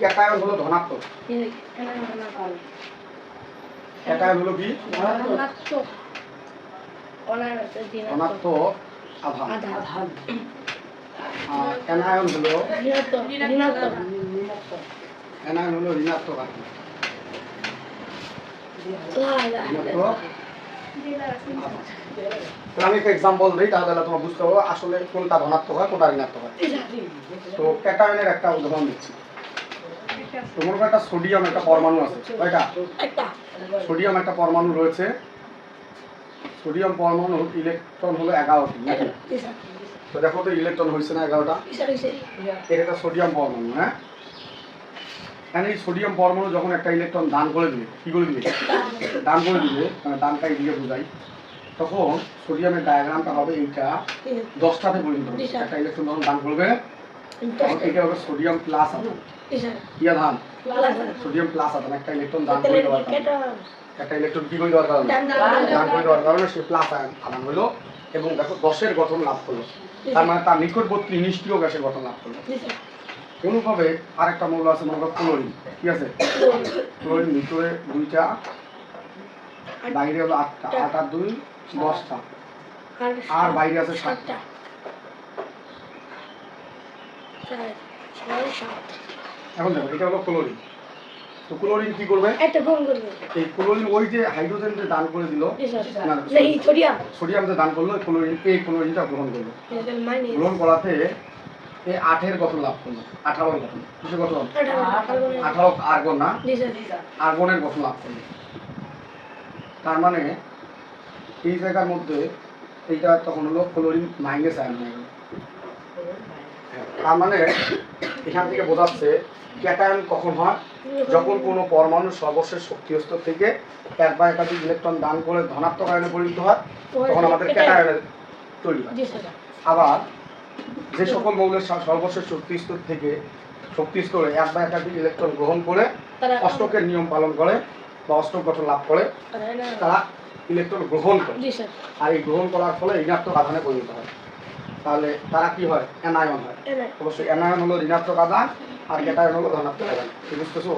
Cation হলো ধনাত্মক, cation হলো কি ধনাত্মক আধান, আর অ্যানায়ন হলো ঋণাত্মক আধান। আমি একটা এক্সাম্পল দিই, তাহলে তোমরা বুঝতে পারবো আসলে কোনটা ধনাত্মক হয় কোনটা ঋণাত্মক হয়। তো ক্যাটায়নের একটা উদাহরণ দিচ্ছি। তোমার একটা সোডিয়াম একটা পরমাণু আছে, কয়টা? সোডিয়াম একটা পরমাণু রয়েছে। সোডিয়াম পরমাণুর ইলেকট্রন হলো 11টি, নাকি? তো দেখো তো ইলেকট্রন হয়েছে না 11টা? এটা একটা সোডিয়াম পরমাণু। হ্যাঁ, এই সোডিয়াম পরমাণু যখন একটা ইলেকট্রন দান করে দিবে, কি করে দিবে? দান করে দিবে, মানে দানটা এদিকে বোঝাই, তখন সোডিয়ামের ডায়াগ্রামটা হবে এইটা 10টাতে পরিণত হবে। একটা ইলেকট্রন যখন দান করবে তখন এটা হবে সোডিয়াম প্লাস আধান। কি আধান? সোডিয়াম প্লাস আধান। একটা ইলেকট্রন দান করে দেওয়ার কারণে, একটা ইলেকট্রন কি করে দেওয়ার কারণে, দান করে দেওয়ার কারণে সে প্লাস আধান হলো এবং দেখো 10-এর গঠন লাভ করলো। তার মানে তার নিকটবর্তী নিষ্ক্রিয় গ্যাসের গঠন লাভ করলো। অনুভাবে আরেকটা মৌল আছে, মনে করো ক্লোরিন। কি আছে? ক্লোরিন ভিতরে 2টা, বাইরে হলো 8টা, 8 আর 2 10টা, আর বাইরে আছে 7টা। এখন দেখো এটা হলো ক্লোরিন। তো ক্লোরিন কি করবে? এই ক্লোরিন ওই যে হাইড্রোজেন যে দান করে দিল, সোডিয়াম যে দান করলো, ক্লোরিন এই ক্লোরিনটা গ্রহণ করলো। গ্রহণ করাতে এই 8-এর গঠন লাভ করলো, 18-এর গঠন। কিসের গঠন? 18 আর্গন, না? আর্গনের গঠন লাভ করলো। তার মানে এই জায়গার মধ্যে এইটা তখন হলো ক্লোরিন মাইনাস আয়ন হয়ে গেল। তার মানে এখান থেকে বোঝাচ্ছে ক্যাটায়ন কখন হয়? যখন কোনো পরমাণুর সর্বশেষ শক্তি স্তর থেকে এক বা একাধিক ইলেকট্রন দান করে ধনাত্মক আয়নে পরিণত হয়, তখন আমাদের ক্যাটায়নের তৈরি হয়। আবার যে সকল মৌলের সর্বশেষ শক্তি স্তর থেকে শক্তি স্তরে এক বা একাধিক ইলেকট্রন গ্রহণ করে অষ্টকের নিয়ম পালন করে বা অষ্টক গঠন লাভ করে, তারা ইলেকট্রন গ্রহণ করে, আর এই গ্রহণ করার ফলে ঋণাত্মক আধানে পরিণত হয়। তাহলে তারা কি হয়? অ্যানায়ন হয়। অবশ্যই অ্যানায়ন হলো ঋণাত্মক আধান আর ক্যাটায়ন হলো ধনাত্মক আধান। বুঝতেছো?